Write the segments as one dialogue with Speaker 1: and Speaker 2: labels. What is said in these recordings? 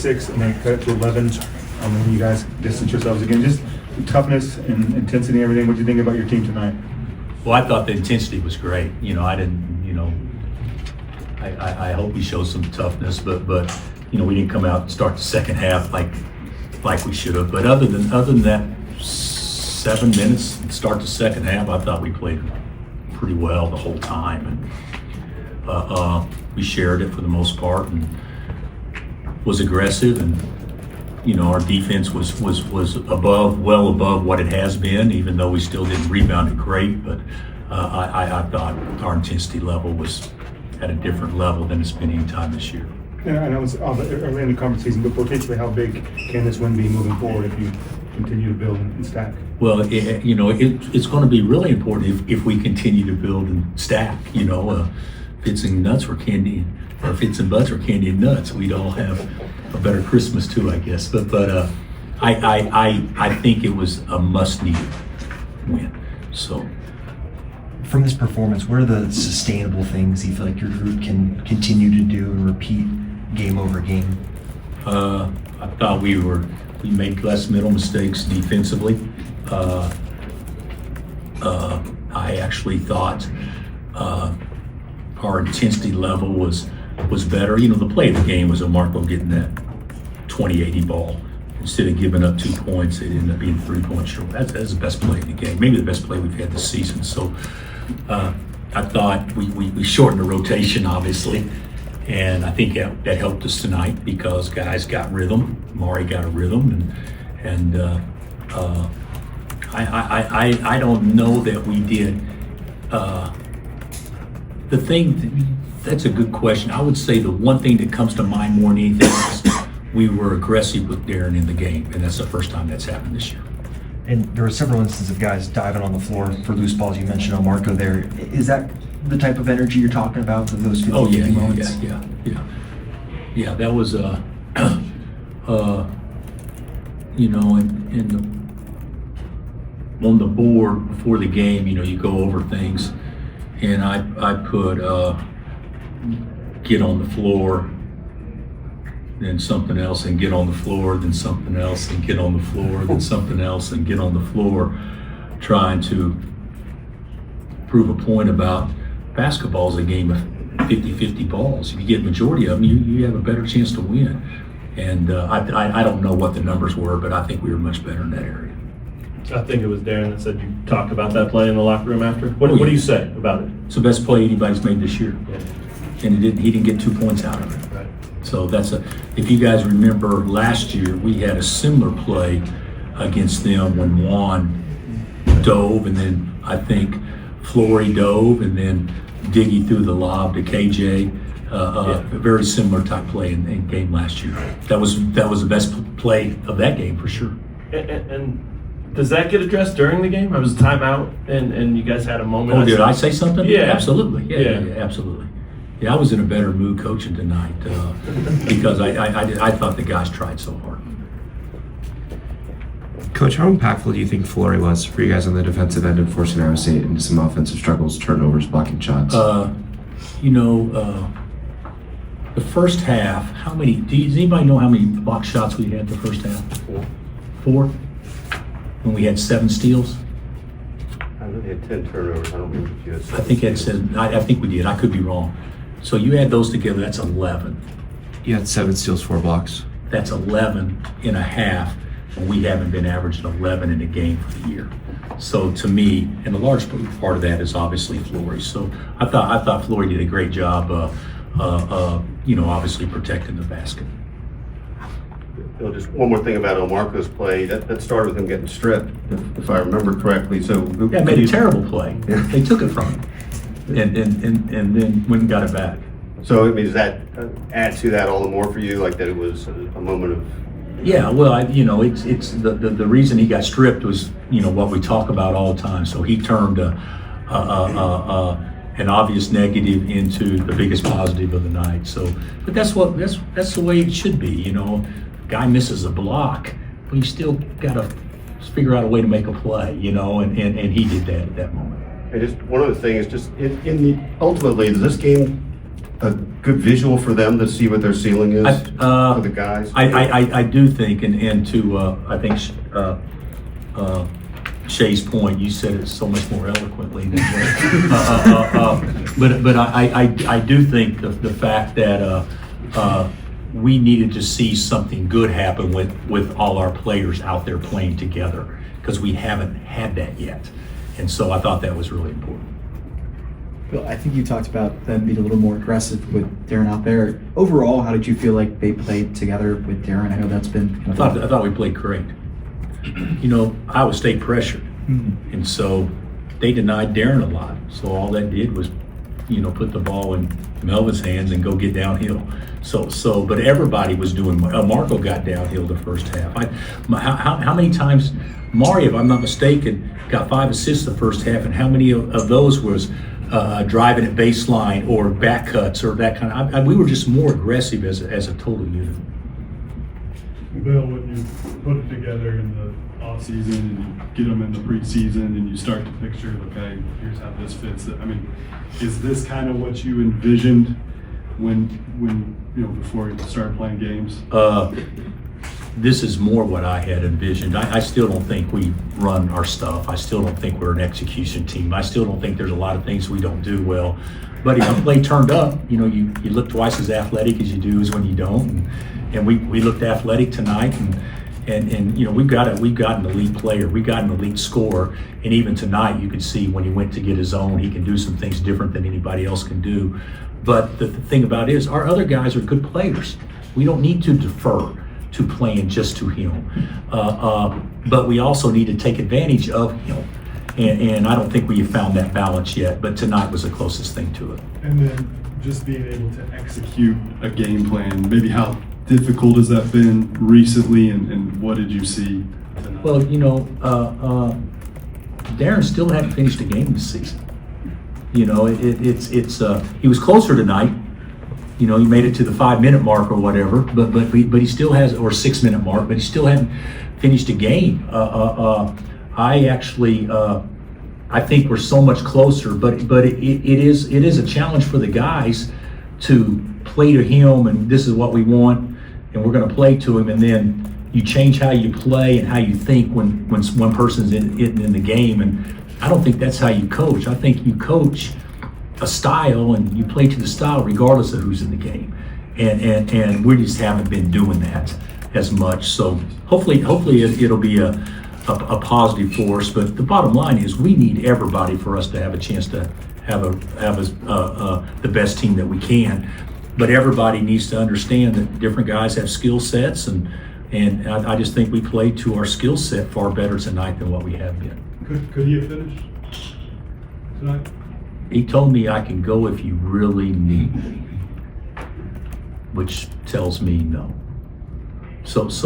Speaker 1: 6 and then cut it to 11. And then you guys distance yourselves again. Just toughness and intensity and everything. What do you think about your team tonight?
Speaker 2: Well, I thought the intensity was great. I didn't, I hope we showed some toughness, but we didn't come out and start the second half like we should have. But other than that 7 minutes, start the second half, I thought we played pretty well the whole time, and we shared it for the most part and was aggressive, and our defense was well above what it has been, even though we still didn't rebound it great. But I thought our intensity level was at a different level than it's been any time this year.
Speaker 1: Yeah, I know it's early in the conference season, but potentially how big can this win be moving forward if you continue to build and stack?
Speaker 2: Well, it's going to be really important if we continue to build and stack. Fits and nuts or candy, or fits and butts or candy and nuts. We'd all have a better Christmas too, I guess. But I think it was a must-need win. So.
Speaker 3: From this performance, what are the sustainable things you feel like your group can continue to do and repeat game over game?
Speaker 2: I thought we made less mental mistakes defensively. I actually thought our intensity level was better. The play of the game was Marco getting that 20-80 ball. Instead of giving up 2 points, it ended up being 3 points short. That's the best play in the game, maybe the best play we've had this season. So I thought we shortened the rotation, obviously, and I think that helped us tonight because guys got rhythm. Maury got a rhythm, and I don't know that we did. The thing, that's a good question. I would say the one thing that comes to mind more than anything is we were aggressive with Darren in the game, and that's the first time that's happened this year.
Speaker 3: And there were several instances of guys diving on the floor for loose balls. You mentioned Marco there. Is that the type of energy you're talking about for those 50 moments?
Speaker 2: Yeah. That was on the board before the game. You go over things, and I put get on the floor, then something else, and get on the floor, then something else, and get on the floor, then something else, and get on the floor, trying to prove a point about basketball is a game of 50-50 balls. If you get majority of them, you have a better chance to win. And I don't know what the numbers were, but I think we were much better in that area.
Speaker 4: I think it was Darren that said you talked about that play in the locker room after. What do you say about it?
Speaker 2: It's the best play anybody's made this year.
Speaker 4: Yeah.
Speaker 2: And he didn't get 2 points out of it.
Speaker 4: Right.
Speaker 2: So if you guys remember last year, we had a similar play against them when Juan dove, and then I think Flory dove, and then Diggy threw the lob to KJ. A very similar type play in game last year. That was the best play of that game for sure.
Speaker 4: And does that get addressed during the game? I was timeout, and you guys had a moment.
Speaker 2: Oh, did I say something?
Speaker 4: Yeah.
Speaker 2: Absolutely. Yeah, absolutely. Yeah, I was in a better mood coaching tonight because I thought the guys tried so hard.
Speaker 5: Coach, how impactful do you think Flory was for you guys on the defensive end and forcing Iowa State into some offensive struggles, turnovers, blocking shots?
Speaker 2: The first half, does anybody know how many block shots we had the first half? 4? When we had 7 steals?
Speaker 6: I know they had 10 turnovers. I don't remember if you had 7.
Speaker 2: I think it said, I think we did. I could be wrong. So you add those together, that's 11.
Speaker 5: You had 7 steals, 4 blocks.
Speaker 2: That's 11 and a half. And we haven't been averaging 11 in a game for the year. So to me, and a large part of that is obviously Flory. So I thought Flory did a great job, obviously protecting the basket.
Speaker 6: Just one more thing about Marco's play. That started with him getting stripped, if I remember correctly. So
Speaker 2: yeah, made a terrible play. Yeah. They took it from him, and then went and got it back.
Speaker 6: So does that add to that all the more for you, like that it was a moment of?
Speaker 2: Yeah, well, it's the reason he got stripped was what we talk about all the time. So he turned an obvious negative into the biggest positive of the night. So, but that's the way it should be. Guy misses a block, but you still got to figure out a way to make a play. And he did that at that moment.
Speaker 6: And just one other thing is just ultimately, does this game a good visual for them to see what their ceiling is for the guys?
Speaker 2: I do think, and to, I think, Shay's point, you said it so much more eloquently than but I do think the fact that we needed to see something good happen with all our players out there playing together, because we haven't had that yet. And so I thought that was really important.
Speaker 7: Bill, I think you talked about them being a little more aggressive with Darren out there. Overall, how did you feel like they played together with Darren? I know that's been.
Speaker 2: I thought we played great. You know, Iowa State pressured, and so they denied Darren a lot. So all that did was, you know, put the ball in Melvin's hands and go get downhill. But everybody was doing. Marco got downhill the first half. How many times Mari, if I'm not mistaken, got 5 assists the first half, and how many of those was driving at baseline or back cuts or that kind of? We were just more aggressive as a total unit.
Speaker 8: Bill, when you put it together in the off season and you get them in the preseason and you start to picture, okay, here's how this fits. I mean, is this kind of what you envisioned when you know, before you started playing games?
Speaker 2: This is more what I had envisioned. I still don't think we run our stuff. I still don't think we're an execution team. I still don't think there's a lot of things we don't do well. But if you play turned up, you know, you look twice as athletic as you do as when you don't. And we looked athletic tonight, and you know, we've got an elite player, we got an elite scorer, and even tonight you could see when he went to get his own, he can do some things different than anybody else can do. But the thing about it is, our other guys are good players. We don't need to defer to playing just to him, but we also need to take advantage of him. And I don't think we have found that balance yet, but tonight was the closest thing to it.
Speaker 8: And then just being able to execute a game plan, maybe how difficult has that been recently, and what did you see tonight?
Speaker 2: Well, you know, Darren still hadn't finished a game this season. You know, he was closer tonight. You know, he made it to the 5-minute mark or whatever, but he still has, or 6-minute mark, but he still hadn't finished a game. I actually, I think we're so much closer, but it is a challenge for the guys to play to him, and this is what we want, and we're going to play to him, and then you change how you play and how you think when one person's in the game, and I don't think that's how you coach. I think you coach a style and you play to the style regardless of who's in the game, and we just haven't been doing that as much. So hopefully it'll be a positive force. But the bottom line is we need everybody for us to have a chance to have the best team that we can. But everybody needs to understand that different guys have skill sets, and I just think we played to our skill set far better tonight than what we have been.
Speaker 8: Could he have finished tonight?
Speaker 2: He told me I can go if you really need me, which tells me no. But was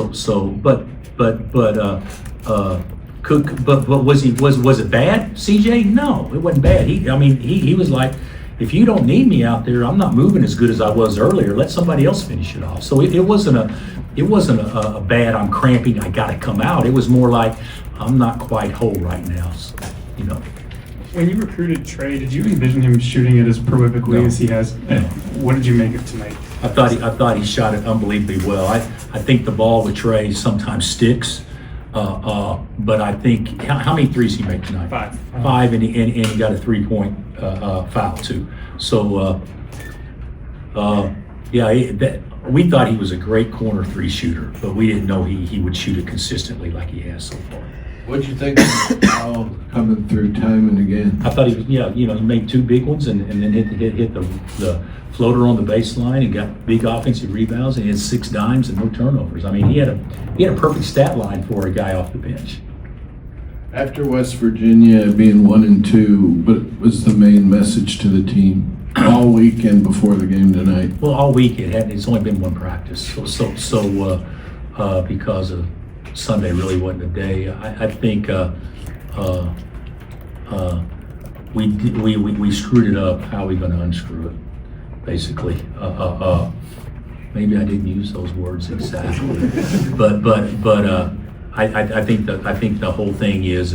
Speaker 2: it bad, CJ? No, it wasn't bad. He was like, if you don't need me out there, I'm not moving as good as I was earlier. Let somebody else finish it off. So it wasn't a bad, I'm cramping, I got to come out. It was more like, I'm not quite whole right now. So, you know.
Speaker 9: When you recruited Trey, did you envision him shooting it as prolifically as he has?
Speaker 2: No.
Speaker 9: What did you make of tonight?
Speaker 2: I thought he shot it unbelievably well. I think the ball with Trey sometimes sticks, but I think how many threes he made tonight?
Speaker 9: 5.
Speaker 2: 5, and he got a 3-point foul too. So we thought he was a great corner 3 shooter, but we didn't know he would shoot it consistently like he has so far.
Speaker 10: What'd you think of Al coming through time and again?
Speaker 2: I thought he was, he made 2 big ones and then hit the floater on the baseline and got big offensive rebounds, and he had 6 dimes and no turnovers. I mean, he had a perfect stat line for a guy off the bench.
Speaker 10: After West Virginia being 1-2, what was the main message to the team all weekend before the game tonight?
Speaker 2: Well, all week it's only been 1 practice, so because of Sunday really wasn't a day. I think we screwed it up. How are we going to unscrew it? Basically, maybe I didn't use those words exactly, but I think the whole thing is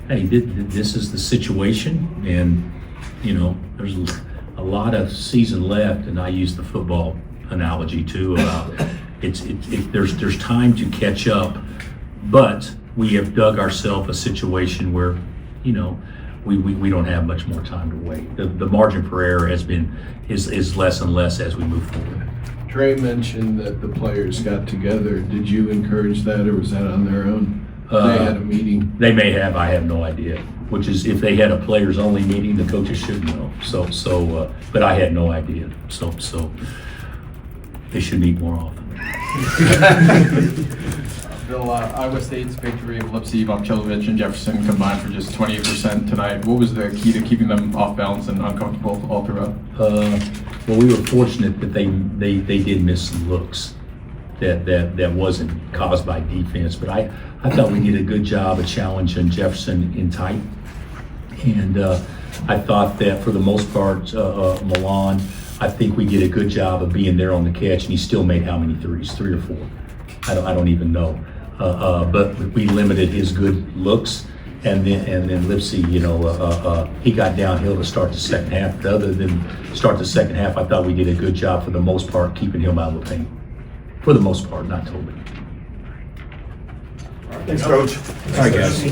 Speaker 2: hey, this is the situation, and there's a lot of season left, and I use the football analogy too, about there's time to catch up, but we have dug ourselves a situation where, you know, we don't have much more time to wait. The margin for error is less and less as we move forward.
Speaker 10: Trey mentioned that the players got together. Did you encourage that, or was that on their own? They had a meeting.
Speaker 2: They may have, I have no idea. Which is, if they had a players only meeting, the coaches should know. But I had no idea. So they should meet more often.
Speaker 11: Bill, Iowa State's victory of Lipsy, Vukcevic, and Jefferson combined for just 28% tonight. What was the key to keeping them off balance and uncomfortable all throughout?
Speaker 2: Well, we were fortunate that they did miss some looks that wasn't caused by defense, but I thought we did a good job of challenging Jefferson in tight. And I thought that for the most part, Milan, I think we did a good job of being there on the catch, and he still made how many threes? 3 or 4? I don't even know. But we limited his good looks, and then Lipsy, you know, he got downhill to start the second half. But other than start the second half, I thought we did a good job for the most part keeping him out of the paint. For the most part, not totally.
Speaker 1: Thanks, Coach.
Speaker 3: All right, guys.